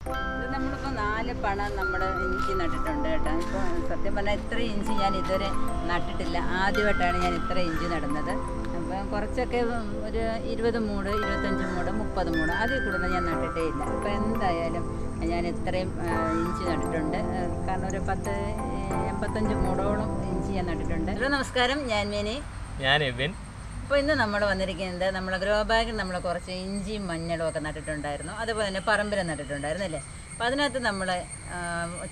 ഇത് നമ്മളിപ്പോൾ 4 പണം നമ്മുടെ ഇഞ്ചി നട്ടിട്ടുണ്ട് കേട്ടോ. ഇപ്പോൾ സത്യം പറഞ്ഞാൽ ഇത്ര ഇഞ്ചി ഞാൻ ഇതുവരെ നട്ടിട്ടില്ല. ആദ്യമായിട്ടാണ് ഞാൻ ഇത്ര ഇഞ്ചി നടുന്നത്. അപ്പം കുറച്ചൊക്കെ ഒരു 20 മൂട്, 25 മൂട്, 30 മൂട് അതിൽ കൂടുതൽ ഞാൻ നട്ടിട്ടേ ഇല്ല. അപ്പോൾ എന്തായാലും ഞാൻ ഇത്രയും ഇഞ്ചി നട്ടിട്ടുണ്ട്. കാരണം ഒരു 85 മൂടോളം ഇഞ്ചി ഞാൻ നട്ടിട്ടുണ്ട്. ഹലോ നമസ്കാരം, ഞാൻ മേനി, ഞാൻ എബിൻ. അപ്പോൾ ഇന്ന് നമ്മൾ വന്നിരിക്കുന്നത് നമ്മളെ ഗ്രോ ബാഗിൽ നമ്മൾ കുറച്ച് ഇഞ്ചിയും മഞ്ഞളും ഒക്കെ നട്ടിട്ടുണ്ടായിരുന്നു. അതുപോലെ തന്നെ പറമ്പിലും നട്ടിട്ടുണ്ടായിരുന്നു അല്ലേ. അപ്പോൾ അതിനകത്ത് നമ്മൾ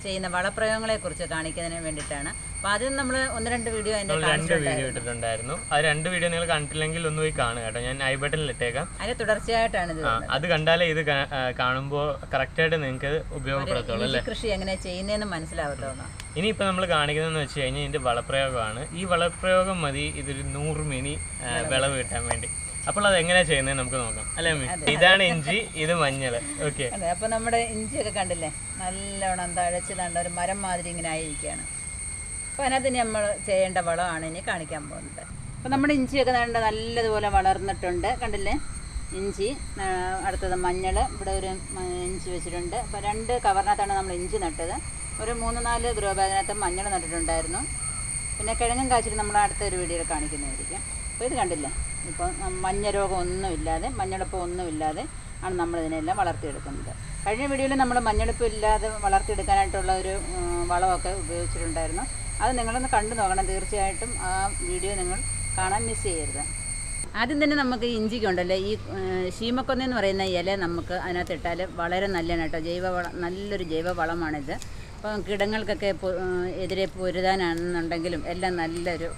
ചെയ്യുന്ന വളപ്രയോഗങ്ങളെക്കുറിച്ച് കാണിക്കുന്നതിന് വേണ്ടിയിട്ടാണ്. അപ്പോൾ അതിന് നമ്മൾ 1-2 വീഡിയോ വീഡിയോ ഇട്ടിട്ടുണ്ടായിരുന്നു. ആ 2 വീഡിയോ നിങ്ങൾ കണ്ടില്ലെങ്കിൽ ഒന്ന് പോയി കാണുക കേട്ടോ. ഞാൻ ഐ ബട്ടണിൽ ഇട്ടേക്കാം. അതിന് തുടർച്ചയായിട്ടാണ് ഇത്. അത് കണ്ടാലേ ഇത് കാണുമ്പോൾ കറക്റ്റായിട്ട് നിങ്ങൾക്ക് ഉപയോഗപ്പെടുത്തുള്ളൂ അല്ലേ, കൃഷി എങ്ങനെ ചെയ്യുന്നതെന്ന് മനസ്സിലാവത്തുള്ളൂ. ഇനിയിപ്പോൾ നമ്മൾ കാണിക്കുന്നതെന്ന് വെച്ച് കഴിഞ്ഞാൽ ഇതിൻ്റെ വളപ്രയോഗമാണ്. ഈ വളപ്രയോഗം മതി ഇതൊരു 100 മിനി വിളവ് കിട്ടാൻ വേണ്ടി. അപ്പോൾ അത് എങ്ങനെയാണ് ചെയ്യുന്നത് നമുക്ക് നോക്കാം അല്ലേ. ഇതാണ് ഇഞ്ചി, ഇത് മഞ്ഞൾ. ഓക്കെ, അതെ. അപ്പോൾ നമ്മുടെ ഇഞ്ചിയൊക്കെ കണ്ടില്ലേ, നല്ലോണം തഴച്ച് തണ്ട ഒരു മരം മാതിരി ഇങ്ങനെ ആയിരിക്കുകയാണ്. അപ്പോൾ അതിനകത്ത് ഇനി നമ്മൾ ചെയ്യേണ്ട വളമാണ് ഇനി കാണിക്കാൻ പോകുന്നത്. അപ്പോൾ നമ്മുടെ ഇഞ്ചിയൊക്കെ നല്ലതുപോലെ വളർന്നിട്ടുണ്ട് കണ്ടില്ലേ. ഇഞ്ചി, അടുത്തത് മഞ്ഞൾ. ഇവിടെ ഒരു ഇഞ്ചി വെച്ചിട്ടുണ്ട്. അപ്പോൾ 2 കവറിനകത്താണ് നമ്മൾ ഇഞ്ചി നട്ടത്. ഒരു 3-4 ഗ്രോ ബാഗിനകത്ത് മഞ്ഞൾ നട്ടിട്ടുണ്ടായിരുന്നു. പിന്നെ കിഴങ്ങും കാച്ചിൽ നമ്മൾ അടുത്തൊരു വീഡിയോയിൽ കാണിക്കുന്നതായിരിക്കും. അപ്പോൾ ഇത് കണ്ടില്ലേ, ഇപ്പോൾ മഞ്ഞ രോഗം ഒന്നുമില്ലാതെ, മഞ്ഞളിപ്പം ഒന്നുമില്ലാതെ ആണ് നമ്മളിതിനെല്ലാം വളർത്തിയെടുക്കുന്നത്. കഴിഞ്ഞ വീഡിയോയിൽ നമ്മൾ മഞ്ഞളിപ്പം ഇല്ലാതെ വളർത്തിയെടുക്കാനായിട്ടുള്ള ഒരു വളമൊക്കെ ഉപയോഗിച്ചിട്ടുണ്ടായിരുന്നു. അത് നിങ്ങളൊന്ന് കണ്ടു നോക്കണം. തീർച്ചയായിട്ടും ആ വീഡിയോ നിങ്ങൾ കാണാൻ മിസ് ചെയ്യരുത്. ആദ്യം തന്നെ നമുക്ക് ഇഞ്ചിക്കുണ്ടല്ലോ, ഈ ശീമക്കൊന്നെന്ന് പറയുന്ന ഇല നമുക്ക് അതിനകത്ത് ഇട്ടാൽ വളരെ നല്ലതാണ് കേട്ടോ. നല്ലൊരു ജൈവ വളമാണിത്. അപ്പം കിടങ്ങൾക്കൊക്കെ എതിരെ പൊരുതാനാണെന്നുണ്ടെങ്കിലും എല്ലാം നല്ലൊരു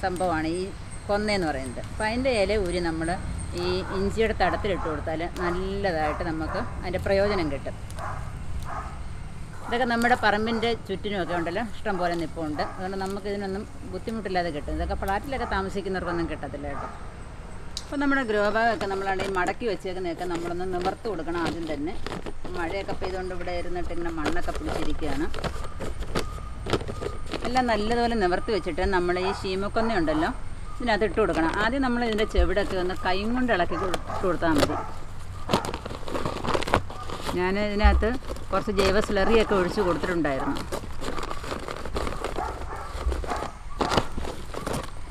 സംഭവമാണ് ഈ കൊന്നയെന്ന് പറയുന്നത്. അപ്പോൾ അതിൻ്റെ ഇല ഊരി നമ്മൾ ഈ ഇഞ്ചിയുടെ തടത്തിലിട്ട് കൊടുത്താൽ നല്ലതായിട്ട് നമുക്ക് അതിൻ്റെ പ്രയോജനം കിട്ടും. ഇതൊക്കെ നമ്മുടെ പറമ്പിൻ്റെ ചുറ്റിനുമൊക്കെ ഉണ്ടല്ലോ, ഇഷ്ടം പോലെ നിൽപ്പുണ്ട്. അതുകൊണ്ട് നമുക്ക് ഇതിനൊന്നും ബുദ്ധിമുട്ടില്ലാതെ കിട്ടും. ഇതൊക്കെ ഫ്ലാറ്റിലൊക്കെ താമസിക്കുന്നവർക്കൊന്നും കിട്ടത്തില്ല കേട്ടോ. അപ്പോൾ നമ്മുടെ ഗ്രോ ബാഗൊക്കെ നമ്മളാണെങ്കിൽ മടക്കി വെച്ചേക്കുന്നതൊക്കെ നമ്മളൊന്ന് നിവർത്ത് കൊടുക്കണം ആദ്യം തന്നെ. മഴയൊക്കെ പെയ്തുകൊണ്ട് ഇവിടെ ഇരുന്നിട്ട് ഇങ്ങനെ മണ്ണൊക്കെ പിടിച്ചിരിക്കുകയാണ്. എല്ലാം നല്ലതുപോലെ നിവർത്തി വെച്ചിട്ട് നമ്മൾ ഈ ശീമക്കൊന്ന ഉണ്ടല്ലോ ഇതിനകത്ത് ഇട്ട് കൊടുക്കണം. ആദ്യം നമ്മൾ ഇതിൻ്റെ ചെവിടൊക്കെ ഒന്ന് കൈ കൊണ്ട് ഇളക്കി ഇട്ട് കൊടുത്താൽ മതി. ഞാൻ ഇതിനകത്ത് കുറച്ച് ജൈവ സ്ലറിയൊക്കെ ഒഴിച്ച് കൊടുത്തിട്ടുണ്ടായിരുന്നു.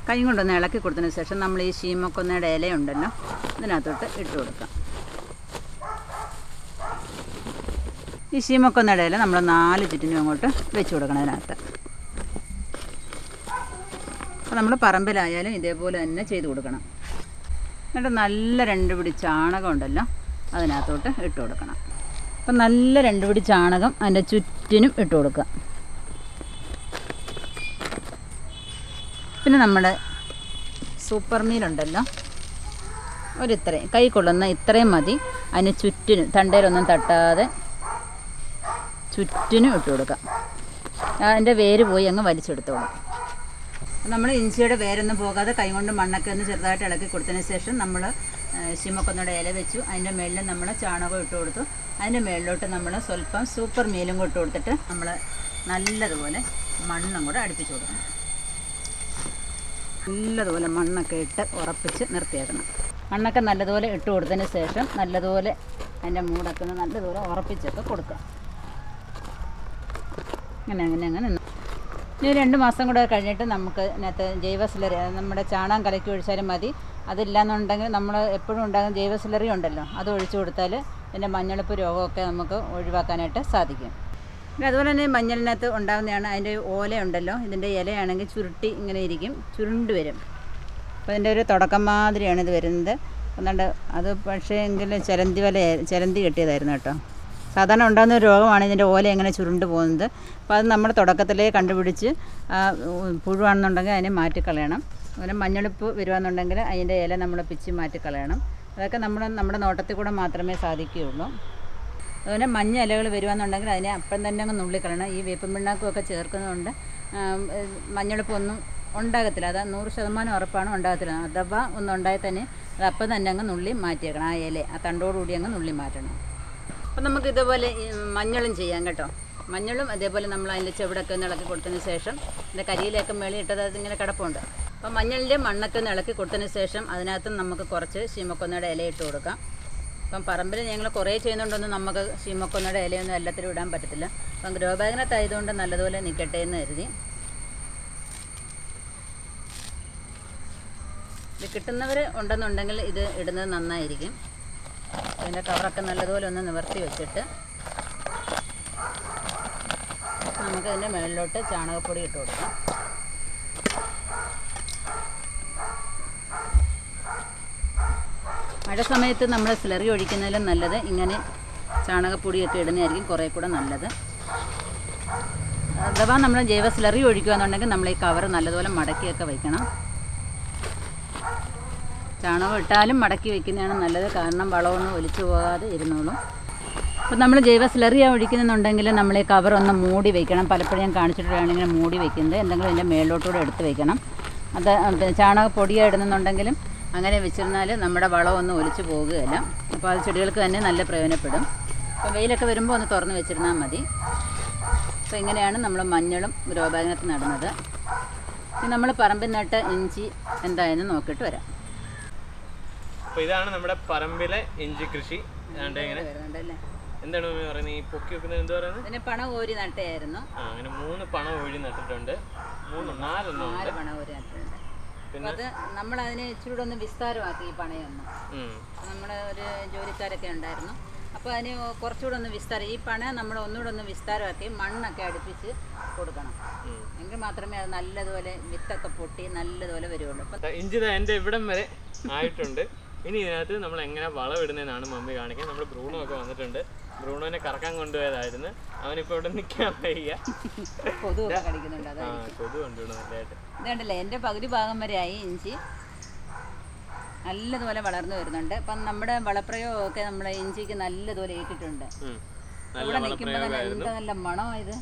കൈ കൊണ്ടൊന്ന് ഇളക്കി കൊടുത്തതിന് ശേഷം നമ്മൾ ഈ ശീമക്കൊന്നയുടെ ഇലയുണ്ടല്ലോ ഇതിനകത്തോട്ട് ഇട്ട് കൊടുക്കാം. ഈ ശീമക്കൊന്നയുടെ ഇല നമ്മൾ 4 ചുറ്റിനും അങ്ങോട്ട് വെച്ച് കൊടുക്കണം ഇതിനകത്ത്. അപ്പോൾ നമ്മൾ പറമ്പിലായാലും ഇതേപോലെ തന്നെ ചെയ്ത് കൊടുക്കണം. എന്നിട്ട് നല്ല 2 പിടി ചാണകം ഉണ്ടല്ലോ അതിനകത്തോട്ട് ഇട്ട് കൊടുക്കണം. അപ്പം നല്ല 2 പിടി ചാണകം അതിൻ്റെ ചുറ്റിനും ഇട്ട് കൊടുക്കുക. പിന്നെ നമ്മുടെ സൂപ്പർ മീലുണ്ടല്ലോ ഒരിത്രയും കൈ കൊള്ളുന്ന ഇത്രയും മതി. അതിന് ചുറ്റിനും തണ്ടയിലൊന്നും തട്ടാതെ ചുറ്റിനും ഇട്ട് കൊടുക്കാം. അതിൻ്റെ വേര് പോയി അങ്ങ് വലിച്ചെടുത്തോളും. നമ്മൾ ഇഞ്ചിയുടെ വേരൊന്നും പോകാതെ കൈ കൊണ്ട് മണ്ണൊക്കെ ഒന്ന് ചെറുതായിട്ട് ഇളക്കി കൊടുത്തതിന് ശേഷം നമ്മൾ ശീമക്കൊന്നയുടെ ഇല വെച്ചു. അതിൻ്റെ മുകളിൽ നമ്മൾ ചാണകം ഇട്ട് കൊടുത്തു. അതിൻ്റെ മുകളിലോട്ട് നമ്മൾ സ്വല്പം സൂപ്പർ മീലും കൂടെ ഇട്ട് കൊടുത്തിട്ട് നമ്മൾ നല്ലതുപോലെ മണ്ണും കൂടെ അടുപ്പിച്ച് കൊടുക്കണം. നല്ലതുപോലെ മണ്ണൊക്കെ ഇട്ട് ഉറപ്പിച്ച് നിർത്തിയേക്കണം. മണ്ണൊക്കെ നല്ലതുപോലെ ഇട്ട് കൊടുത്തതിന് ശേഷം നല്ലതുപോലെ അതിൻ്റെ മൂടൊക്കെ ഒന്ന് നല്ലതുപോലെ ഉറപ്പിച്ചൊക്കെ കൊടുക്കുക. അങ്ങനെ ഇനി 2 മാസം കൂടെ കഴിഞ്ഞിട്ട് നമുക്ക് ഇതിനകത്ത് ജൈവ സ്ലറി, നമ്മുടെ ചാണകം കലക്കി ഒഴിച്ചാലും മതി. അതില്ലാന്നുണ്ടെങ്കിൽ നമ്മൾ എപ്പോഴും ഉണ്ടാകുന്ന ജൈവ സ്ലറി ഉണ്ടല്ലോ അത് ഒഴിച്ചു കൊടുത്താൽ ഇതിൻ്റെ മഞ്ഞളിപ്പ് രോഗമൊക്കെ നമുക്ക് ഒഴിവാക്കാനായിട്ട് സാധിക്കും. പിന്നെ അതുപോലെ തന്നെ മഞ്ഞളിനകത്ത് ഉണ്ടാകുന്നതാണ് അതിൻ്റെ ഓല ഉണ്ടല്ലോ, ഇതിൻ്റെ ഇലയാണെങ്കിൽ ചുരുട്ടി ഇങ്ങനെ ഇരിക്കും, ചുരുണ്ട് വരും. അപ്പോൾ ഇതിൻ്റെ ഒരു തുടക്കം മാതിരിയാണ് ഇത് വരുന്നത്. എന്നാണ്ട് അത് പക്ഷേ എങ്കിൽ ചിലന്തി കെട്ടിയതായിരുന്നു കേട്ടോ. സാധാരണ ഉണ്ടാകുന്ന ഒരു രോഗമാണ് ഇതിൻ്റെ ഓല എങ്ങനെ ചുരുണ്ട് പോകുന്നത്. അപ്പോൾ അത് നമ്മൾ തുടക്കത്തിലേ കണ്ടുപിടിച്ച് പുഴുവാണെന്നുണ്ടെങ്കിൽ അതിനെ മാറ്റിക്കളയണം. അതുപോലെ മഞ്ഞളിപ്പ് വരുവാണെന്നുണ്ടെങ്കിൽ അതിൻ്റെ ഇല നമ്മൾ പിച്ചി മാറ്റിക്കളയണം. അതൊക്കെ നമ്മുടെ നോട്ടത്തിൽ കൂടെ മാത്രമേ സാധിക്കുകയുള്ളൂ. അതുപോലെ മഞ്ഞ ഇലകൾ വരുവാണെന്നുണ്ടെങ്കിൽ അതിനെ അപ്പം തന്നെ അങ്ങ് നുള്ളിക്കളയണം. ഈ വേപ്പും പിണ്ണാക്കും ഒക്കെ ചേർക്കുന്നതുകൊണ്ട് മഞ്ഞളിപ്പൊന്നും ഉണ്ടാകത്തില്ല. അത് 100% ഉറപ്പാണ് ഉണ്ടാകത്തില്ല. അഥവാ ഒന്നും ഉണ്ടായാൽ തന്നെ അത് അപ്പം തന്നെ അങ്ങ് നുള്ളി മാറ്റിയേക്കണം. ആ ഇല ആ തണ്ടോടുകൂടി അങ്ങ് നുള്ളി മാറ്റണം. അപ്പം നമുക്ക് ഇതുപോലെ മഞ്ഞളും ചെയ്യാം കേട്ടോ. മഞ്ഞളും അതേപോലെ നമ്മൾ അതിൻ്റെ ചെവിടൊക്കെ ഒന്ന് ഇളക്കി കൊടുത്തതിന് ശേഷം അതിൻ്റെ കരിയിലൊക്കെ മേളിയിട്ടത് അതിങ്ങനെ കിടപ്പുണ്ട്. അപ്പോൾ മഞ്ഞളിൻ്റെ മണ്ണൊക്കെ ഒന്ന് ഇളക്കി കൊടുത്തതിന് ശേഷം അതിനകത്ത് നമുക്ക് കുറച്ച് ശീമക്കൊന്നയുടെ ഇല ഇട്ട് കൊടുക്കാം. അപ്പം പറമ്പിൽ ഞങ്ങൾ കുറേ ചെയ്യുന്നുണ്ടൊന്നും നമുക്ക് ശീമക്കൊന്നയുടെ ഇലയൊന്നും എല്ലാത്തിലും ഇടാൻ പറ്റത്തില്ല. അപ്പം ഗ്രോ ബാഗിനകത്തായതുകൊണ്ട് നല്ലതുപോലെ നിൽക്കട്ടെ എന്ന് കരുതി. ഇത് കിട്ടുന്നവർ ഉണ്ടെന്നുണ്ടെങ്കിൽ ഇത് ഇടുന്നത് നന്നായിരിക്കും. അതിൻ്റെ കവറൊക്കെ നല്ലതുപോലെ ഒന്ന് നിവർത്തി വെച്ചിട്ട് നമുക്കതിൻ്റെ മുകളിലോട്ട് ചാണകപ്പൊടി ഇട്ട് കൊടുക്കാം. മഴ സമയത്ത് നമ്മൾ സ്ലറി ഒഴിക്കുന്നതിലും നല്ലത് ഇങ്ങനെ ചാണകപ്പൊടിയൊക്കെ ഇടുന്നതായിരിക്കും കുറേ കൂടെ നല്ലത്. അഥവാ നമ്മൾ ജൈവ സ്ലറി ഒഴിക്കുകയെന്നുണ്ടെങ്കിൽ നമ്മൾ ഈ കവർ നല്ലതുപോലെ മടക്കിയൊക്കെ വയ്ക്കണം. ചാണകം ഇട്ടാലും മടക്കി വയ്ക്കുന്നതാണ് നല്ലത്, കാരണം വളമൊന്നും ഒലിച്ചു പോകാതെ ഇരുന്നോളും. അപ്പോൾ നമ്മൾ ജൈവ സ്ലറിയാണ് ഒഴിക്കുന്നുണ്ടെങ്കിൽ നമ്മൾ ഈ കവർ ഒന്ന് മൂടി വയ്ക്കണം. പലപ്പോഴും ഞാൻ കാണിച്ചിട്ടാണ് ഇങ്ങനെ മൂടി വയ്ക്കുന്നത്. എന്തെങ്കിലും ഇതിൻ്റെ മേളിലോട്ടുകൂടെ എടുത്ത് വയ്ക്കണം. അത് ചാണകപ്പൊടിയാണ് ഇടുന്നുണ്ടെങ്കിലും അങ്ങനെ വെച്ചിരുന്നാൽ നമ്മുടെ വളമൊന്നും ഒലിച്ചു പോകുകയില്ല. അപ്പോൾ അത് ചെടികൾക്ക് തന്നെ നല്ല പ്രയോജനപ്പെടും. അപ്പോൾ വെയിലൊക്കെ വരുമ്പോൾ ഒന്ന് തുറന്ന് വെച്ചിരുന്നാൽ മതി. അപ്പോൾ ഇങ്ങനെയാണ് നമ്മൾ മഞ്ഞളും ഗ്രോ ബാഗിനകത്ത് നടുന്നത്. ഇനി നമ്മൾ പറമ്പിൽ നട്ട് ഇഞ്ചി എന്തായെന്ന് നോക്കിയിട്ട് വരാം. അപ്പോൾ ഇതാണ് നമ്മുടെ പറമ്പിലെ ഇഞ്ചി കൃഷി. ഇങ്ങനെ എന്താണ് പറയുന്നത്, ഈ പൊക്കി വെക്കുന്നത് എന്താ പറയുന്നത്? ഇതിന് പണ കോരി നട്ടായിരുന്നു. അങ്ങനെ 3 പണ കോരി നട്ടിട്ടുണ്ട്. 4 പണ കോരി നട്ടിട്ടുണ്ട്. അത് നമ്മളതിനെ ഇച്ചിരി കൂടെ ഒന്ന് വിസ്താരമാക്കി ഈ പണയൊന്ന്. നമ്മൾ ഒരു ജോലിക്കാരൊക്കെ ഉണ്ടായിരുന്നു. അപ്പോൾ അതിന് കുറച്ചുകൂടെ ഒന്ന് വിസ്താരം, ഈ പണ നമ്മൾ ഒന്നുകൂടെ ഒന്ന് വിസ്താരമാക്കി മണ്ണൊക്കെ അടുപ്പിച്ച് കൊടുക്കണം. എങ്കിൽ മാത്രമേ അത് നല്ലതുപോലെ വിത്തൊക്കെ പൊട്ടി നല്ലതുപോലെ വരുള്ളൂ. അപ്പം ഇഞ്ചി എൻ്റെ ഇവിടം വരെ ആയിട്ടുണ്ട്. ഇനി ഇതിനകത്ത് നമ്മൾ എങ്ങനെ വളം ഇടുന്നതെന്നാണ് മമ്മി കാണിക്കുക. നമ്മൾ ബ്രൂണോ ഒക്കെ വന്നിട്ടുണ്ട്. ബ്രൂണോനെ കറക്കാൻ കൊണ്ടുപോയതായിരുന്നു. അവനിപ്പോൾ ഇവിടെ നിൽക്കാൻ വയ്യ, കൊതുവൊക്കെ കടിക്കുന്നുണ്ട്. കൊതു കൊണ്ടുവിടും നല്ലതായിട്ട്. ഇതുണ്ടല്ലേ എൻ്റെ പകുതി ഭാഗം വരെ ആയി ഇഞ്ചി നല്ലതുപോലെ വളർന്നു വരുന്നുണ്ട്. അപ്പം നമ്മുടെ വളപ്രയോഗമൊക്കെ നമ്മളെ ഇഞ്ചിക്ക് നല്ലതുപോലെ ഏറ്റിട്ടുണ്ട്. ഇവിടെ നിൽക്കുമ്പോൾ തന്നെ എന്താ നല്ല മണമായത്,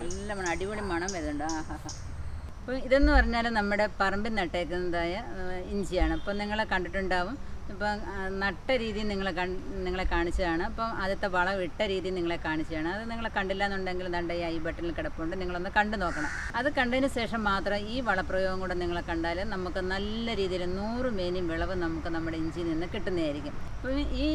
നല്ല മണം, അടിപൊളി മണം വരുന്നുണ്ട്. അപ്പോൾ ഇതെന്ന് പറഞ്ഞാൽ നമ്മുടെ പറമ്പിൽ നട്ടേക്കുന്നതായ ഇഞ്ചിയാണ്. അപ്പം നിങ്ങളെ കണ്ടിട്ടുണ്ടാവും. ഇപ്പം നട്ട രീതി നിങ്ങളെ കാണിച്ചതാണ്. അപ്പം ആദ്യത്തെ വളം ഇട്ട രീതി നിങ്ങളെ കാണിച്ചതാണ്. അത് നിങ്ങളെ കണ്ടില്ല എന്നുണ്ടെങ്കിൽ ദണ്ട ഈ ബട്ടണിൽ കിടപ്പുണ്ട്, നിങ്ങളൊന്ന് കണ്ടു നോക്കണം. അത് കണ്ടതിന് ശേഷം മാത്രം ഈ വളപ്രയോഗം കൂടെ നിങ്ങളെ കണ്ടാൽ നമുക്ക് നല്ല രീതിയിൽ 100 മേനിയും വിളവ് നമുക്ക് നമ്മുടെ ഇഞ്ചിയിൽ നിന്ന് കിട്ടുന്നതായിരിക്കും. അപ്പം ഈ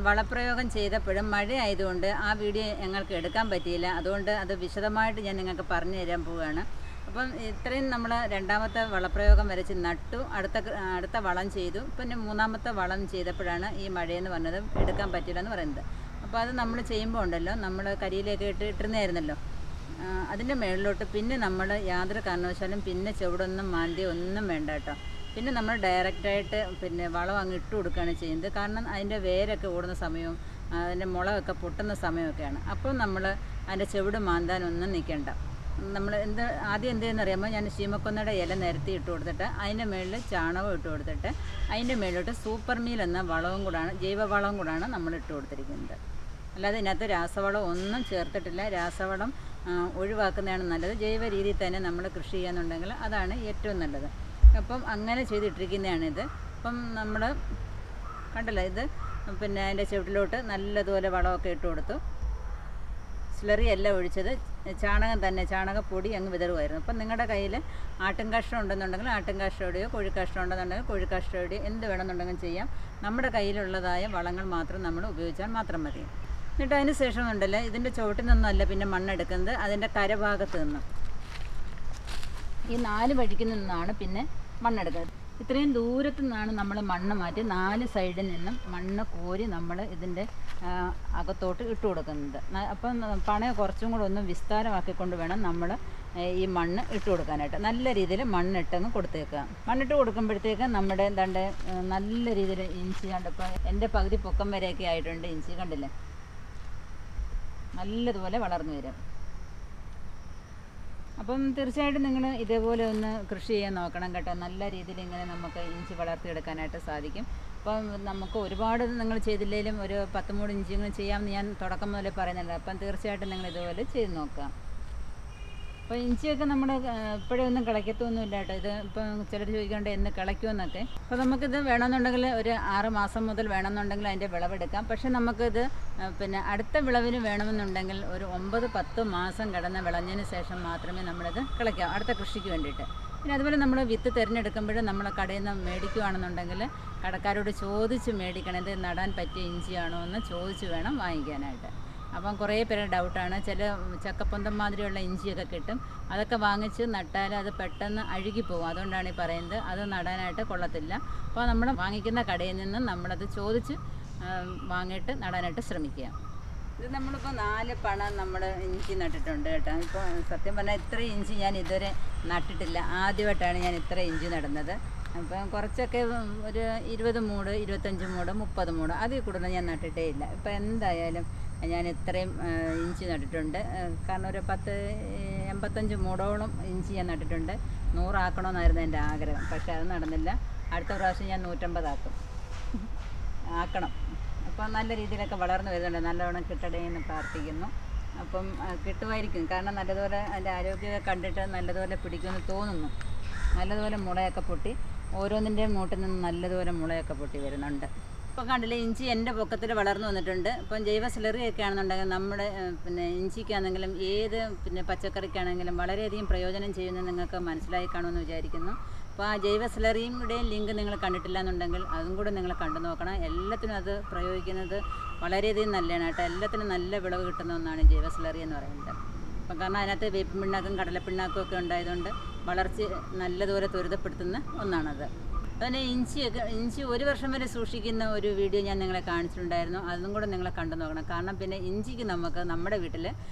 വളപ്രയോഗം ചെയ്തപ്പോഴും മഴ ആയതുകൊണ്ട് ആ വീഡിയോ ഞങ്ങൾക്ക് എടുക്കാൻ പറ്റിയില്ല. അതുകൊണ്ട് അത് വിശദമായിട്ട് ഞാൻ നിങ്ങൾക്ക് പറഞ്ഞു തരാൻ പോവുകയാണ്. അപ്പം ഇത്രയും നമ്മൾ രണ്ടാമത്തെ വളപ്രയോഗം വരച്ച് നട്ടു, അടുത്ത വളം ചെയ്തു, പിന്നെ 3ാമത്തെ വളം ചെയ്തപ്പോഴാണ് ഈ മഴയെന്ന് പറഞ്ഞത് എടുക്കാൻ പറ്റില്ല എന്ന് പറയുന്നത്. അപ്പോൾ അത് നമ്മൾ ചെയ്യുമ്പോൾ ഉണ്ടല്ലോ, നമ്മൾ കരിയിലേക്ക് ഇട്ടിരുന്നായിരുന്നല്ലോ, അതിൻ്റെ മുകളിലോട്ട് പിന്നെ നമ്മൾ യാതൊരു കാരണവശാലും പിന്നെ ചുവടൊന്നും മാന്തി ഒന്നും വേണ്ട കേട്ടോ. പിന്നെ നമ്മൾ ഡയറക്റ്റായിട്ട് വളം അങ്ങ് ഇട്ട് കൊടുക്കുകയാണ് ചെയ്യുന്നത്. കാരണം അതിൻ്റെ വേരൊക്കെ ഓടുന്ന സമയവും അതിൻ്റെ മുളകൊക്കെ പൊട്ടുന്ന സമയമൊക്കെയാണ്. അപ്പോൾ നമ്മൾ അതിൻ്റെ ചുവട് മാന്താനൊന്നും നിൽക്കേണ്ട. നമ്മൾ ആദ്യം എന്ത് ചെയ്യുന്നറിയാമോ, ഞാൻ ശീമക്കൊന്നയുടെ ഇല നിരത്തി ഇട്ട് കൊടുത്തിട്ട് അതിൻ്റെ മുകളിൽ ചാണകം ഇട്ട് കൊടുത്തിട്ട് അതിൻ്റെ മുകളിലോട്ട് സൂപ്പർ മീൽ എന്ന വളവും കൂടാണ്, ജൈവവളവും കൂടാണ് നമ്മൾ ഇട്ട് കൊടുത്തിരിക്കുന്നത്. അല്ലാതെ ഇതിനകത്ത് രാസവളം ഒന്നും ചേർത്തിട്ടില്ല. രാസവളം ഒഴിവാക്കുന്നതാണ് നല്ലത്. ജൈവ രീതിയിൽ തന്നെ നമ്മൾ കൃഷി ചെയ്യാന്നുണ്ടെങ്കിൽ അതാണ് ഏറ്റവും നല്ലത്. അപ്പം അങ്ങനെ ചെയ്തിട്ടിരിക്കുന്നതാണിത്. അപ്പം നമ്മൾ കണ്ടല്ലോ, ഇത് അതിൻ്റെ ചുവട്ടിലോട്ട് നല്ലതുപോലെ വളമൊക്കെ ഇട്ട് കൊടുത്തു. സ്ലറി അല്ല ഒഴിച്ചത്, ചാണകം തന്നെ, ചാണകപ്പൊടി അങ്ങ് വിതറുമായിരുന്നു. അപ്പം നിങ്ങളുടെ കയ്യിൽ ആട്ടും കഷ്ടം ഉണ്ടെന്നുണ്ടെങ്കിൽ ആട്ടും കഷ്ടയുടെയോ കോഴിക്കഷ്ടം ഉണ്ടെന്നുണ്ടെങ്കിൽ കോഴിക്കഷ്ടയുടെയോ എന്ത് വേണമെന്നുണ്ടെങ്കിലും ചെയ്യാം. നമ്മുടെ കയ്യിലുള്ളതായ വളങ്ങൾ മാത്രം നമ്മൾ ഉപയോഗിച്ചാൽ മാത്രം മതി. എന്നിട്ട് അതിന് ശേഷം ഉണ്ടല്ലോ, ഇതിൻ്റെ ചുവട്ടിൽ നിന്നല്ല പിന്നെ മണ്ണെടുക്കുന്നത്, അതിൻ്റെ കരഭാഗത്ത് നിന്നും ഈ 4 വഴിക്ക് നിന്നാണ് പിന്നെ മണ്ണെടുക്കുന്നത്. ഇത്രയും ദൂരത്തു നിന്നാണ് നമ്മൾ മണ്ണ് മാറ്റി 4 സൈഡിൽ നിന്നും മണ്ണ് കോരി നമ്മൾ ഇതിൻ്റെ അകത്തോട്ട് ഇട്ട് കൊടുക്കുന്നത്. അപ്പം പണ കുറച്ചും കൂടെ ഒന്ന് വിസ്താരമാക്കിക്കൊണ്ട് വേണം നമ്മൾ ഈ മണ്ണ് ഇട്ട് കൊടുക്കാനായിട്ട്. നല്ല രീതിയിൽ മണ്ണിട്ടങ്ങ് കൊടുത്തേക്കുക. മണ്ണിട്ട് കൊടുക്കുമ്പോഴത്തേക്ക് നമ്മുടെ എന്താണ്ട് നല്ല രീതിയിൽ ഇഞ്ചി കണ്ട് ഇപ്പം എൻ്റെ പകുതി പൊക്കം വരെയൊക്കെ ആയിട്ടുണ്ട്. ഇഞ്ചി കണ്ടില്ലേ, നല്ലതുപോലെ വളർന്നു വരും. അപ്പം തീർച്ചയായിട്ടും നിങ്ങൾ ഇതേപോലെ ഒന്ന് കൃഷി ചെയ്യാൻ നോക്കണം കേട്ടോ. നല്ല രീതിയിൽ ഇങ്ങനെ നമുക്ക് ഇഞ്ചി വളർത്തിയെടുക്കാനായിട്ട് സാധിക്കും. അപ്പം നമുക്ക് ഒരുപാട് നിങ്ങൾ ചെയ്തില്ലെങ്കിലും ഒരു 10 മൂട് ഇഞ്ചിങ്ങനെ ചെയ്യാമെന്ന് ഞാൻ തുടക്കം മുതലേ പറയുന്നുണ്ട്. അപ്പം തീർച്ചയായിട്ടും നിങ്ങൾ ഇതുപോലെ ചെയ്ത് നോക്കാം. അപ്പോൾ ഇഞ്ചിയൊക്കെ നമ്മൾ ഇപ്പോഴേ ഒന്നും കിളയ്ക്കത്തൊന്നുമില്ല കേട്ടോ. ഇത് ഇപ്പം ചിലർ ചോദിക്കേണ്ട എന്ന് കിളയ്ക്കുമെന്നൊക്കെ. അപ്പോൾ നമുക്കിത് വേണമെന്നുണ്ടെങ്കിൽ ഒരു 6 മാസം മുതൽ വേണമെന്നുണ്ടെങ്കിൽ അതിൻ്റെ വിളവെടുക്കാം. പക്ഷേ നമുക്കിത് അടുത്ത വിളവിന് വേണമെന്നുണ്ടെങ്കിൽ ഒരു 9-10 മാസം കിടന്ന് വിളഞ്ഞതിന് ശേഷം മാത്രമേ നമ്മളിത് കിളയ്ക്കാം, അടുത്ത കൃഷിക്ക് വേണ്ടിയിട്ട്. പിന്നെ അതുപോലെ നമ്മൾ വിത്ത് തിരഞ്ഞെടുക്കുമ്പോൾ നമ്മൾ കടയിൽ നിന്ന് മേടിക്കുകയാണെന്നുണ്ടെങ്കിൽ കടക്കാരോട് ചോദിച്ച് മേടിക്കണം, ഇത് നടാൻ പറ്റിയ ഇഞ്ചിയാണോ എന്ന് ചോദിച്ച് വേണം വാങ്ങിക്കാനായിട്ട്. അപ്പം കുറേ പേരുടെ ഡൗട്ടാണ്, ചില ചക്കപ്പൊന്തം മാതിരിയുള്ള ഇഞ്ചിയൊക്കെ കിട്ടും, അതൊക്കെ വാങ്ങിച്ച് നട്ടാൽ അത് പെട്ടെന്ന് അഴുകിപ്പോകും. അതുകൊണ്ടാണ് ഈ പറയുന്നത് അത് നടാനായിട്ട് കൊള്ളത്തില്ല. അപ്പോൾ നമ്മൾ വാങ്ങിക്കുന്ന കടയിൽ നിന്ന് നമ്മളത് ചോദിച്ച് വാങ്ങിയിട്ട് നടാനായിട്ട് ശ്രമിക്കുക. ഇത് നമ്മളിപ്പോൾ 4 പണ നമ്മൾ ഇഞ്ചി നട്ടിട്ടുണ്ട് കേട്ടോ. ഇപ്പോൾ സത്യം പറഞ്ഞാൽ ഇത്ര ഇഞ്ചി ഞാൻ ഇതുവരെ നട്ടിട്ടില്ല, ആദ്യമായിട്ടാണ് ഞാൻ ഇത്ര ഇഞ്ചി നടുന്നത്. അപ്പം കുറച്ചൊക്കെ ഒരു 20 മൂട്, 25 മൂട്, 30 മൂട്, അതിൽ കൂടുതൽ ഞാൻ നട്ടിട്ടേ ഇല്ല. ഇപ്പം എന്തായാലും ഞാൻ ഇത്രയും ഇഞ്ചി നട്ടിട്ടുണ്ട്. കാരണം ഒരു 85 മൂടോളം ഇഞ്ചി ഞാൻ നട്ടിട്ടുണ്ട്. 100 ആക്കണമെന്നായിരുന്നു എൻ്റെ ആഗ്രഹം, പക്ഷേ അത് നടന്നില്ല. അടുത്ത പ്രാവശ്യം ഞാൻ 150 ആക്കണം. അപ്പം നല്ല രീതിയിലൊക്കെ വളർന്നു വരുന്നുണ്ട്. നല്ലവണ്ണം കിട്ടണേ എന്ന് പ്രാർത്ഥിക്കുന്നു. അപ്പം കിട്ടുമായിരിക്കും, കാരണം നല്ലതുപോലെ അതിൻ്റെ ആരോഗ്യമൊക്കെ കണ്ടിട്ട് നല്ലതുപോലെ പിടിക്കുമെന്ന് തോന്നുന്നു. നല്ലതുപോലെ മുളയൊക്കെ പൊട്ടി, ഓരോന്നിൻ്റെയും മൂട്ടിൽ നിന്ന് നല്ലതുപോലെ മുളയൊക്കെ പൊട്ടി വരുന്നുണ്ട്. ഇപ്പം കണ്ടില്ലേ, ഇഞ്ചി എൻ്റെ പൊക്കത്തിൽ വളർന്നു വന്നിട്ടുണ്ട്. ഇപ്പം ജൈവ സ്ലറിയൊക്കെ ആണെന്നുണ്ടെങ്കിൽ നമ്മുടെ ഇഞ്ചിക്കാണെങ്കിലും ഏത് പച്ചക്കറിക്കാണെങ്കിലും വളരെയധികം പ്രയോജനം ചെയ്യുന്നത് നിങ്ങൾക്ക് മനസ്സിലായി കാണുമെന്ന് വിചാരിക്കുന്നു. അപ്പോൾ ആ ജൈവ സ്ലറിയുടെയും ലിങ്ക് നിങ്ങൾ കണ്ടിട്ടില്ല എന്നുണ്ടെങ്കിൽ അതും കൂടെ നിങ്ങൾ കണ്ടു നോക്കണം. എല്ലാത്തിനും അത് പ്രയോഗിക്കുന്നത് വളരെയധികം നല്ലതാണ് കേട്ടോ. എല്ലാത്തിനും നല്ല വിളവ് കിട്ടുന്ന ഒന്നാണ് ജൈവ സ്ലറി എന്ന് പറയുന്നത്. അപ്പം കാരണം അതിനകത്ത് വേപ്പിൻ പിണ്ണാക്കും കടലപ്പിണ്ണാക്കും ഒക്കെ ഉണ്ടായതുകൊണ്ട് വളർച്ച നല്ലതുപോലെ ത്വരിതപ്പെടുത്തുന്ന ഒന്നാണത്. അതുപോലെ ഇഞ്ചി 1 വർഷം വരെ സൂക്ഷിക്കുന്ന ഒരു വീഡിയോ ഞാൻ നിങ്ങളെ കാണിച്ചിട്ടുണ്ടായിരുന്നു. അതും കൂടെ നിങ്ങളെ കണ്ടു നോക്കണം. കാരണം പിന്നെ ഇഞ്ചിക്ക് നമുക്ക് നമ്മുടെ വീട്ടിൽ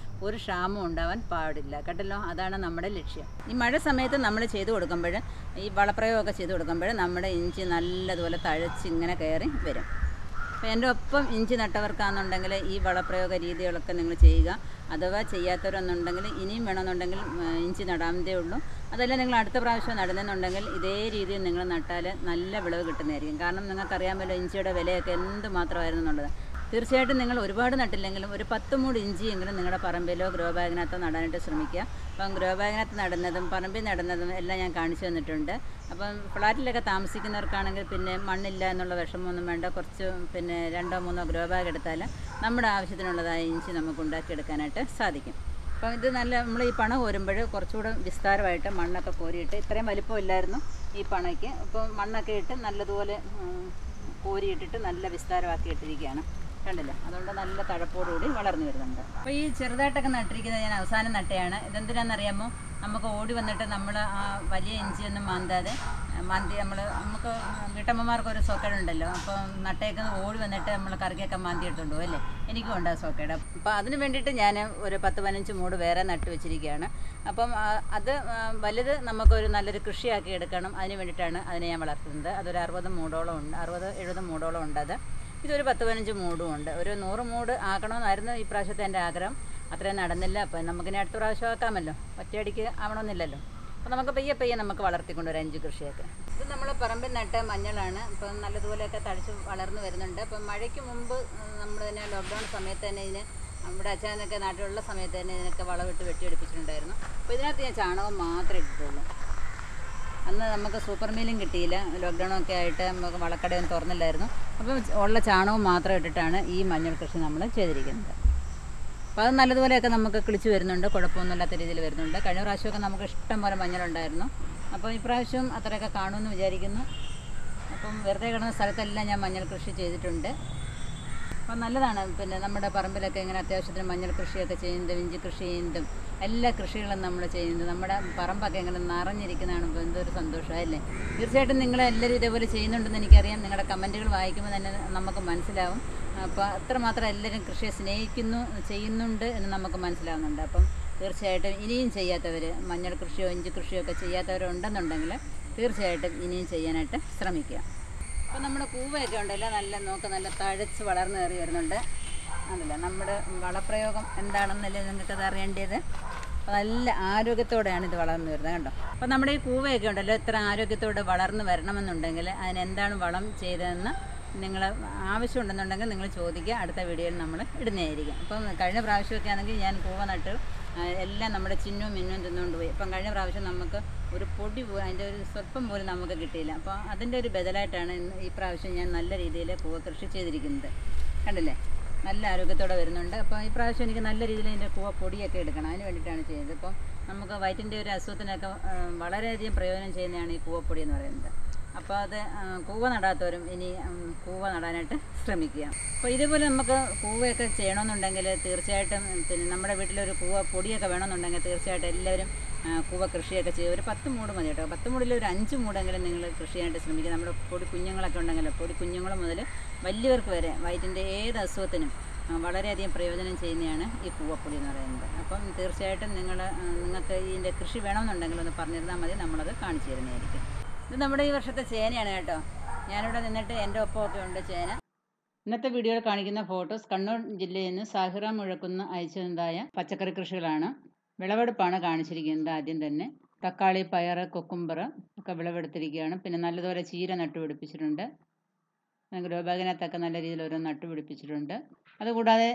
ഒരു ക്ഷാമം ഉണ്ടാവാൻ പാടില്ല കേട്ടല്ലോ. അതാണ് നമ്മുടെ ലക്ഷ്യം. ഈ മഴ സമയത്ത് നമ്മൾ ചെയ്ത് കൊടുക്കുമ്പോൾ, ഈ വളപ്രയോഗമൊക്കെ ചെയ്ത് കൊടുക്കുമ്പോൾ നമ്മുടെ ഇഞ്ചി നല്ലതുപോലെ തഴച്ച് ഇങ്ങനെ കയറി വരും. അപ്പോൾ എൻ്റെ ഒപ്പം ഇഞ്ചി നട്ടവർക്കാണെന്നുണ്ടെങ്കിൽ ഈ വളപ്രയോഗ രീതികളൊക്കെ നിങ്ങൾ ചെയ്യുക. അഥവാ ചെയ്യാത്തവരെന്നുണ്ടെങ്കിൽ ഇനിയും വേണമെന്നുണ്ടെങ്കിൽ ഇഞ്ചി നടാമതേ ഉള്ളൂ. അതല്ല നിങ്ങൾ അടുത്ത പ്രാവശ്യം നടുന്നെന്നുണ്ടെങ്കിൽ ഇതേ രീതിയിൽ നിങ്ങൾ നട്ടാൽ നല്ല വിളവ് കിട്ടുന്നതായിരിക്കും. കാരണം നിങ്ങൾക്കറിയാമല്ലോ ഇഞ്ചിയുടെ വിലയൊക്കെ എന്ത് മാത്രമായിരുന്നു എന്നുള്ളത്. തീർച്ചയായിട്ടും നിങ്ങൾ ഒരുപാട് നട്ടില്ലെങ്കിലും ഒരു 10 മൂട് ഇഞ്ചിയെങ്കിലും നിങ്ങളുടെ പറമ്പിലോ ഗ്രോ ബാഗിനകത്തോ നടാനായിട്ട് ശ്രമിക്കുക. അപ്പം ഗ്രോ ബാഗിനകത്ത് നടുന്നതും പറമ്പിൽ നടുന്നതും എല്ലാം ഞാൻ കാണിച്ചു തന്നിട്ടുണ്ട്. അപ്പം ഫ്ലാറ്റിലൊക്കെ താമസിക്കുന്നവർക്കാണെങ്കിൽ പിന്നെ മണ്ണില്ല എന്നുള്ള വിഷമമൊന്നും വേണ്ട. കുറച്ച് 2 3 ഗ്രോ ബാഗ് എടുത്താൽ നമ്മുടെ ആവശ്യത്തിനുള്ളതായ ഇഞ്ചി നമുക്ക് ഉണ്ടാക്കിയെടുക്കാനായിട്ട് സാധിക്കും. അപ്പം ഇത് നമ്മൾ ഈ പണ കോരുമ്പോൾ കുറച്ചുകൂടെ വിസ്താരമായിട്ട് മണ്ണൊക്കെ കോരിയിട്ട്, ഇത്രയും വലിപ്പമില്ലായിരുന്നു ഈ പണയ്ക്ക്. അപ്പം മണ്ണൊക്കെ ഇട്ട് നല്ലതുപോലെ കോരിയിട്ടിട്ട് നല്ല വിസ്താരമാക്കി ഇട്ടിരിക്കുകയാണ്, കണ്ടില്ല. അതുകൊണ്ട് നല്ല തഴപ്പോടുകൂടി വളർന്നു വരുന്നുണ്ട്. അപ്പോൾ ഈ ചെറുതായിട്ടൊക്കെ നട്ടിരിക്കുന്നത് ഞാൻ അവസാനം നട്ടയാണ്. ഇതെന്തിനാണെന്നറിയാമോ, നമുക്ക് ഓടി വന്നിട്ട് നമ്മൾ ആ വലിയ ഇഞ്ചിയൊന്നും മാന്താതെ നമുക്ക് വീട്ടമ്മമാർക്കൊരു സോക്കേടുണ്ടല്ലോ. അപ്പോൾ നട്ടേക്കുന്ന ഓടി വന്നിട്ട് നമ്മൾ കറിക്കൊക്കെ മാന്തി എടുത്തുകൊണ്ട് പോകും അല്ലേ. എനിക്കും ഉണ്ട് ആ സോക്കേട്. അപ്പോൾ അതിന് വേണ്ടിയിട്ട് ഞാൻ ഒരു 10-15 മൂട് വേറെ നട്ട് വെച്ചിരിക്കുകയാണ്. അപ്പം അത് വലുത് നമുക്കൊരു നല്ലൊരു കൃഷിയാക്കി എടുക്കണം. അതിന് വേണ്ടിയിട്ടാണ് അതിനെ ഞാൻ വളർത്തുന്നത്. അതൊരു 60 മൂടോളം ഉണ്ട്, 60-70 മൂടോളം ഉണ്ട്. ഇതൊരു 10-15 മൂടും ഉണ്ട്. ഒരു 100 മൂട് ആക്കണമെന്നായിരുന്നു ഈ പ്രാവശ്യത്തെ എൻ്റെ ആഗ്രഹം. അത്രയും നടന്നില്ല. അപ്പം നമുക്കിനി അടുത്ത പ്രാവശ്യം ആക്കാമല്ലോ, ഒറ്റയടിക്ക് ആവണമെന്നില്ലല്ലോ. അപ്പോൾ നമുക്ക് പയ്യെ നമുക്ക് വളർത്തിക്കൊണ്ടുവരാം ഇഞ്ചി കൃഷിയൊക്കെ. ഇത് നമ്മൾ പറമ്പിൽ നട്ട മഞ്ഞളാണ്. ഇപ്പം നല്ലതുപോലെയൊക്കെ തളിച്ച് വളർന്നു വരുന്നുണ്ട്. അപ്പം മഴയ്ക്ക് മുമ്പ് നമ്മൾ തന്നെ ലോക്ക്ഡൗൺ സമയത്ത് തന്നെ ഇതിന് നമ്മുടെ അച്ഛനൊക്കെ നാട്ടിലുള്ള സമയത്ത് തന്നെ ഇതിനൊക്കെ വളമിട്ട് വെട്ടിയെടുപ്പിച്ചിട്ടുണ്ടായിരുന്നു. അപ്പോൾ ഇതിനകത്ത് ഞാൻ ചാണകം മാത്രമേ ഇട്ടിട്ടുള്ളൂ. അന്ന് നമുക്ക് സൂപ്പർ മീലും കിട്ടിയില്ല, ലോക്ക്ഡൗണൊക്കെ ആയിട്ട് നമുക്ക് വളക്കടയൊന്നും തുറന്നില്ലായിരുന്നു. അപ്പം ഉള്ള ചാണകം മാത്രം ഇട്ടിട്ടാണ് ഈ മഞ്ഞൾ കൃഷി നമ്മൾ ചെയ്തിരിക്കുന്നത്. അപ്പോൾ അത് നല്ലതുപോലെയൊക്കെ നമുക്ക് കിളിച്ച് വരുന്നുണ്ട്, കുഴപ്പമൊന്നുമില്ലാത്ത രീതിയിൽ വരുന്നുണ്ട്. കഴിഞ്ഞ പ്രാവശ്യമൊക്കെ നമുക്ക് ഇഷ്ടം പോലെ മഞ്ഞളുണ്ടായിരുന്നു. അപ്പോൾ ഇപ്രാവശ്യം അത്രയൊക്കെ കാണുമെന്ന് വിചാരിക്കുന്നു. അപ്പം വെറുതെ കിടന്ന സ്ഥലത്തെല്ലാം ഞാൻ മഞ്ഞൾ കൃഷി ചെയ്തിട്ടുണ്ട്. അപ്പം നല്ലതാണ്. നമ്മുടെ പറമ്പിലൊക്കെ ഇങ്ങനെ അത്യാവശ്യത്തിന് മഞ്ഞൾ കൃഷിയൊക്കെ ചെയ്യുന്നതും ഇഞ്ചി കൃഷി ചെയ്യുന്നതും എല്ലാ കൃഷികളും നമ്മൾ ചെയ്യുന്നത് നമ്മുടെ പറമ്പൊക്കെ ഇങ്ങനെ നിറഞ്ഞിരിക്കുന്നതാണ്. എന്തൊരു സന്തോഷമല്ലേ. തീർച്ചയായിട്ടും നിങ്ങളെല്ലാവരും ഇതേപോലെ ചെയ്യുന്നുണ്ടെന്ന് എനിക്കറിയാം. നിങ്ങളുടെ കമൻറ്റുകൾ വായിക്കുമ്പോൾ തന്നെ നമുക്ക് മനസ്സിലാവും. അപ്പോൾ അത്രമാത്രം എല്ലാവരും കൃഷിയെ സ്നേഹിക്കുന്നു, ചെയ്യുന്നുണ്ട് എന്ന് നമുക്ക് മനസ്സിലാവുന്നുണ്ട്. അപ്പം തീർച്ചയായിട്ടും ഇനിയും ചെയ്യാത്തവർ, മഞ്ഞൾ കൃഷിയോ ഇഞ്ചി കൃഷിയോ ഒക്കെ ചെയ്യാത്തവരുണ്ടെന്നുണ്ടെങ്കിൽ തീർച്ചയായിട്ടും ഇനിയും ചെയ്യാനായിട്ട് ശ്രമിക്കുക. അപ്പോൾ നമ്മുടെ കൂവയൊക്കെ ഉണ്ടല്ലോ നല്ല തഴച്ച് വളർന്നു കയറി വരുന്നുണ്ട്. അതല്ല നമ്മുടെ വളപ്രയോഗം എന്താണെന്നല്ലേ നിങ്ങൾക്കത് അറിയേണ്ടത്. നല്ല ആരോഗ്യത്തോടെയാണ് ഇത് വളർന്നു വരുന്നത്, കണ്ടോ. അപ്പോൾ നമ്മുടെ ഈ കൂവയൊക്കെ ഉണ്ടല്ലോ ഇത്ര ആരോഗ്യത്തോടെ വളർന്നു വരണമെന്നുണ്ടെങ്കിൽ അതിനെന്താണ് വളം ചെയ്തതെന്ന് നിങ്ങൾ ആവശ്യമുണ്ടെന്നുണ്ടെങ്കിൽ നിങ്ങൾ ചോദിക്കുക. അടുത്ത വീഡിയോയിൽ നമ്മൾ ഇടുന്നതായിരിക്കും. അപ്പം കഴിഞ്ഞ പ്രാവശ്യമൊക്കെ ആണെങ്കിൽ ഞാൻ കൂവ നട്ട് എല്ലാം നമ്മുടെ ചിന്നും മിന്നും തിന്നുകൊണ്ട് പോയി. അപ്പം കഴിഞ്ഞ പ്രാവശ്യം നമുക്ക് ഒരു പൊടി പോലും, അതിൻ്റെ ഒരു സ്വല്പം പോലും നമുക്ക് കിട്ടിയില്ല. അപ്പോൾ അതിൻ്റെ ഒരു ബദലായിട്ടാണ് ഈ പ്രാവശ്യം ഞാൻ നല്ല രീതിയിൽ കൂവ കൃഷി ചെയ്തിരിക്കുന്നത്, കണ്ടില്ലേ. നല്ല ആരോഗ്യത്തോടെ വരുന്നുണ്ട്. അപ്പോൾ ഈ പ്രാവശ്യം എനിക്ക് നല്ല രീതിയിൽ അതിൻ്റെ പൊടിയൊക്കെ എടുക്കണം, അതിന് വേണ്ടിയിട്ടാണ് ചെയ്യുന്നത്. ഇപ്പം നമുക്ക് വയറ്റിൻ്റെ ഒരു അസുഖത്തിനൊക്കെ വളരെയധികം പ്രയോജനം ചെയ്യുന്നതാണ് ഈ കൂവപ്പൊടി എന്ന് പറയുന്നത്. അപ്പോൾ അത് കൂവ നടാത്തവരും ഇനി കൂവ നടാനായിട്ട് ശ്രമിക്കുക. അപ്പോൾ ഇതേപോലെ നമുക്ക് കൂവയൊക്കെ ചെയ്യണമെന്നുണ്ടെങ്കിൽ തീർച്ചയായിട്ടും പിന്നെ നമ്മുടെ വീട്ടിലൊരു കൂവ പൊടിയൊക്കെ വേണമെന്നുണ്ടെങ്കിൽ തീർച്ചയായിട്ടും എല്ലാവരും കൂവ കൃഷിയൊക്കെ ചെയ്യുക. ഒരു 10 മൂട് മതി കേട്ടോ. 10 മൂടിൽ ഒരു 5 മൂടെങ്കിലും നിങ്ങൾ കൃഷി ചെയ്യാനായിട്ട് ശ്രമിക്കുക. നമ്മുടെ പൊടി കുഞ്ഞുങ്ങളൊക്കെ ഉണ്ടെങ്കിൽ പൊടി കുഞ്ഞുങ്ങൾ മുതൽ വലിയവർക്ക് വരെ വയറ്റിൻ്റെ ഏത് അസുഖത്തിനും വളരെയധികം പ്രയോജനം ചെയ്യുന്നതാണ് ഈ കൂവപ്പൊടി എന്ന് പറയുന്നത്. അപ്പം തീർച്ചയായിട്ടും നിങ്ങൾക്ക് ഇതിൻ്റെ കൃഷി വേണമെന്നുണ്ടെങ്കിൽ ഒന്ന് പറഞ്ഞിരുന്നാൽ മതി, നമ്മളത് കാണിച്ചു തരുന്നതായിരിക്കും. ഇത് നമ്മുടെ ഈ വർഷത്തെ ചേനയാണ് കേട്ടോ. ഞാനിവിടെ നിന്നിട്ട് എൻ്റെ ഒപ്പമൊക്കെ ഉണ്ട് ചേന. ഇന്നത്തെ വീഡിയോയിൽ കാണിക്കുന്ന ഫോട്ടോസ് കണ്ണൂർ ജില്ലയിൽ നിന്ന് സാഹിറ മുഴക്കുന്ന് അയച്ചതായ പച്ചക്കറി കൃഷികളാണ്. വിളവെടുപ്പാണ് കാണിച്ചിരിക്കുന്നത്. ആദ്യം തന്നെ തക്കാളി, പയർ, കുക്കുംബർ ഒക്കെ വിളവെടുത്തിരിക്കുകയാണ്. പിന്നെ നല്ലതുപോലെ ചീര നട്ടുപിടിപ്പിച്ചിട്ടുണ്ട്. ഗ്രോ ബാഗിനകത്തൊക്കെ നല്ല രീതിയിൽ ഓരോ നട്ടുപിടിപ്പിച്ചിട്ടുണ്ട്. അതുകൂടാതെ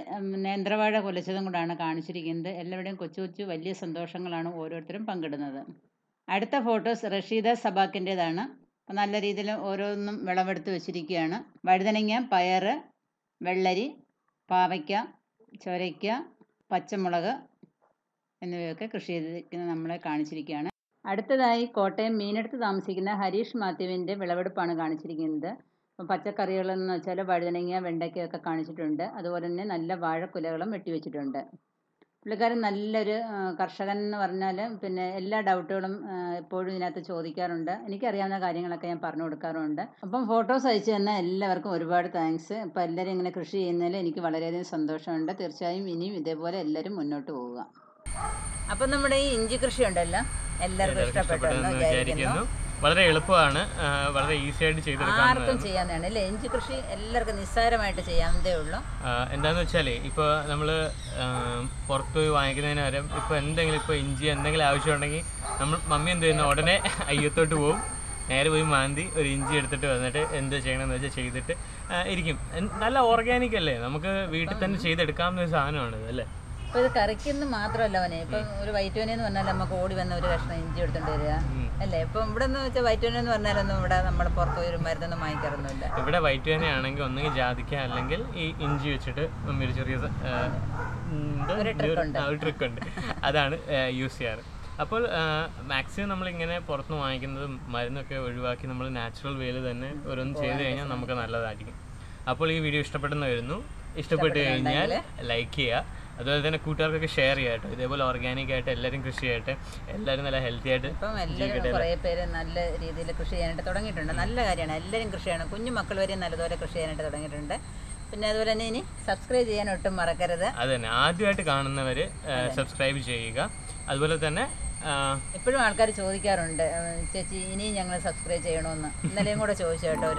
നേന്ത്രവാഴ കൊലച്ചതും കൂടാണ് കാണിച്ചിരിക്കുന്നത്. എല്ലാവരുടെയും കൊച്ചു കൊച്ചു വലിയ സന്തോഷങ്ങളാണ് ഓരോരുത്തരും പങ്കിടുന്നത്. അടുത്ത ഫോട്ടോസ് റഷീദ സബാക്കിൻ്റെതാണ്. നല്ല രീതിയിൽ ഓരോന്നും വിളവെടുത്ത് വെച്ചിരിക്കുകയാണ്. വഴുതനങ്ങ, പയർ, വെള്ളരി, പാവയ്ക്ക, ചൊരയ്ക്ക, പച്ചമുളക് എന്നിവയൊക്കെ കൃഷി ചെയ്തിരിക്കുന്നത് നമ്മളെ കാണിച്ചിരിക്കുകയാണ്. അടുത്തതായി കോട്ടയം മീനടുത്ത് താമസിക്കുന്ന ഹരീഷ് മാത്യുവിൻ്റെ വിളവെടുപ്പാണ് കാണിച്ചിരിക്കുന്നത്. അപ്പം പച്ചക്കറികളെന്ന് വെച്ചാൽ വഴുതനങ്ങ, വെണ്ടയ്ക്കയൊക്കെ കാണിച്ചിട്ടുണ്ട്. അതുപോലെ തന്നെ നല്ല വാഴക്കുലകളും വെട്ടിവെച്ചിട്ടുണ്ട്. പുള്ളിക്കാരൻ നല്ലൊരു കർഷകൻ എന്ന് പറഞ്ഞാൽ പിന്നെ എല്ലാ ഡൗട്ടുകളും എപ്പോഴും ഇതിനകത്ത് ചോദിക്കാറുണ്ട്. എനിക്കറിയാവുന്ന കാര്യങ്ങളൊക്കെ ഞാൻ പറഞ്ഞു കൊടുക്കാറുണ്ട്. അപ്പം ഫോട്ടോസ് അയച്ചു തന്ന എല്ലാവർക്കും ഒരുപാട് താങ്ക്സ്. അപ്പോൾ എല്ലാവരും ഇങ്ങനെ കൃഷി ചെയ്യുന്നതിൽ എനിക്ക് വളരെയധികം സന്തോഷമുണ്ട്. തീർച്ചയായും ഇനിയും ഇതേപോലെ എല്ലാവരും മുന്നോട്ട് പോവുക. അപ്പം നമ്മുടെ ഈ ഇഞ്ചി കൃഷി ഉണ്ടല്ലോ എല്ലാവർക്കും ഇഷ്ടപ്പെട്ടെന്ന് വിചാരിക്കുന്നു. വളരെ എളുപ്പമാണ്, വളരെ ഈസി ആയിട്ട് ചെയ്തെടുക്കാം, ആർക്കും ചെയ്യാവുന്നതാണ് അല്ലേ? ഇഞ്ചി കൃഷി എല്ലാവർക്കും നിസ്സാരമായിട്ട് ചെയ്യാവുന്നതേ ഉള്ളൂ. എന്താണെന്ന് വെച്ചാൽ ഇപ്പോൾ നമ്മൾ പുറത്ത് പോയി വാങ്ങിക്കുന്നതിന് പകരം ഇപ്പോൾ എന്തെങ്കിലും ഇപ്പോൾ ഇഞ്ചി എന്തെങ്കിലും ആവശ്യമുണ്ടെങ്കിൽ മമ്മി എന്ത് ചെയ്യുന്നു, ഉടനെ അയ്യത്തോട്ട് പോകും, നേരെ പോയി മാന്തി ഒരു ഇഞ്ചി എടുത്തിട്ട് വന്നിട്ട് എന്ത് ചെയ്യണമെന്ന് വെച്ചാൽ ചെയ്തിട്ട് ഇരിക്കും. നല്ല ഓർഗാനിക് അല്ലേ, നമുക്ക് വീട്ടിൽ തന്നെ ചെയ്തെടുക്കാവുന്ന ഒരു സാധനമാണിത് അല്ലേ. അപ്പോൾ ഇത് കറിക്കൊന്നും മാത്രമല്ല അവനെ, ഇപ്പം ഒരു വൈറ്റോനെ എന്ന് പറഞ്ഞാൽ നമുക്ക് ഓടി വന്ന ഒരു കഷ്ണം ഇഞ്ചി എടുത്തോണ്ട് വരിക അല്ലേ. ഇപ്പം ഇവിടെ നിന്ന് വെച്ചാൽ വൈറ്റോന എന്ന് പറഞ്ഞാലൊന്നും ഇവിടെ നമ്മൾ പുറത്ത് പോയി ഒരു മരുന്നൊന്നും വാങ്ങിക്കാറൊന്നുമില്ല. ഇവിടെ വൈറ്റോന ആണെങ്കിൽ ഒന്നുകിൽ ജാതിക്ക അല്ലെങ്കിൽ ഈ ഇഞ്ചി വെച്ചിട്ട് ഒരു ചെറിയ ട്രിക്ക് ഉണ്ട്, അതാണ് യൂസ് ചെയ്യാറ്. അപ്പോൾ മാക്സിമം നമ്മളിങ്ങനെ പുറത്തുനിന്ന് വാങ്ങിക്കുന്നത് മരുന്നൊക്കെ ഒഴിവാക്കി നമ്മൾ നാച്ചുറൽ വേയിൽ തന്നെ ഓരോന്ന് ചെയ്ത് കഴിഞ്ഞാൽ നമുക്ക് നല്ലതായിരിക്കും. അപ്പോൾ ഈ വീഡിയോ ഇഷ്ടപ്പെട്ടെന്ന് വരുന്നു. ഇഷ്ടപ്പെട്ട് കഴിഞ്ഞാൽ ലൈക്ക് ചെയ്യുക, അതുപോലെ തന്നെ കൂട്ടുകാർക്കൊക്കെ ഷെയർ ചെയ്യാട്ടോ. ഇതേപോലെ ഓർഗാനിക് ആയിട്ട് എല്ലാവരും കൃഷി ചെയ്യട്ടെ, എല്ലാവരും നല്ല ഹെൽത്തി ആയിട്ട്. ഇപ്പം എല്ലാവരും കുറേ പേര് നല്ല രീതിയിൽ കൃഷി ചെയ്യാനായിട്ട് തുടങ്ങിയിട്ടുണ്ട്. നല്ല കാര്യമാണ്, എല്ലാവരും കൃഷി ചെയ്യണം. കുഞ്ഞു മക്കൾ വരെ നല്ലതുപോലെ കൃഷി ചെയ്യാനായിട്ട് തുടങ്ങിയിട്ടുണ്ട്. പിന്നെ അതുപോലെ തന്നെ ഇനി സബ്സ്ക്രൈബ് ചെയ്യാൻ ഒട്ടും മറക്കരുത്. അത് തന്നെ, ആദ്യമായിട്ട് കാണുന്നവർ സബ്സ്ക്രൈബ് ചെയ്യുക. അതുപോലെ തന്നെ എപ്പോഴും ആൾക്കാർ ചോദിക്കാറുണ്ട്, ചേച്ചി ഇനിയും ഞങ്ങൾ സബ്സ്ക്രൈബ് ചെയ്യണമെന്ന്. ഇന്നലെയും കൂടെ ചോദിച്ചു കേട്ടോ.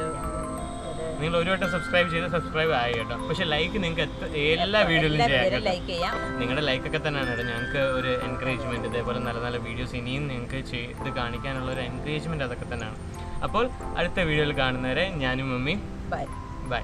നിങ്ങൾ ഒരു വട്ടം സബ്സ്ക്രൈബ് ആയി കേട്ടോ. പക്ഷെ ലൈക്ക് നിങ്ങൾക്ക് എല്ലാ വീഡിയോയിലും ചെയ്യാം. നിങ്ങളുടെ ലൈക്കൊക്കെ തന്നെയാണ് കേട്ടോ ഞങ്ങൾക്ക് ഒരു എൻകറേജ്മെൻറ്റ്. ഇതേപോലെ നല്ല നല്ല വീഡിയോസ് ഇനിയും നിങ്ങൾക്ക് ചെയ്ത് കാണിക്കാനുള്ള ഒരു എൻകറേജ്മെൻറ്റ് അതൊക്കെ തന്നെയാണ്. അപ്പോൾ അടുത്ത വീഡിയോയിൽ കാണുന്നവരെ ഞാനും മമ്മി ബൈ.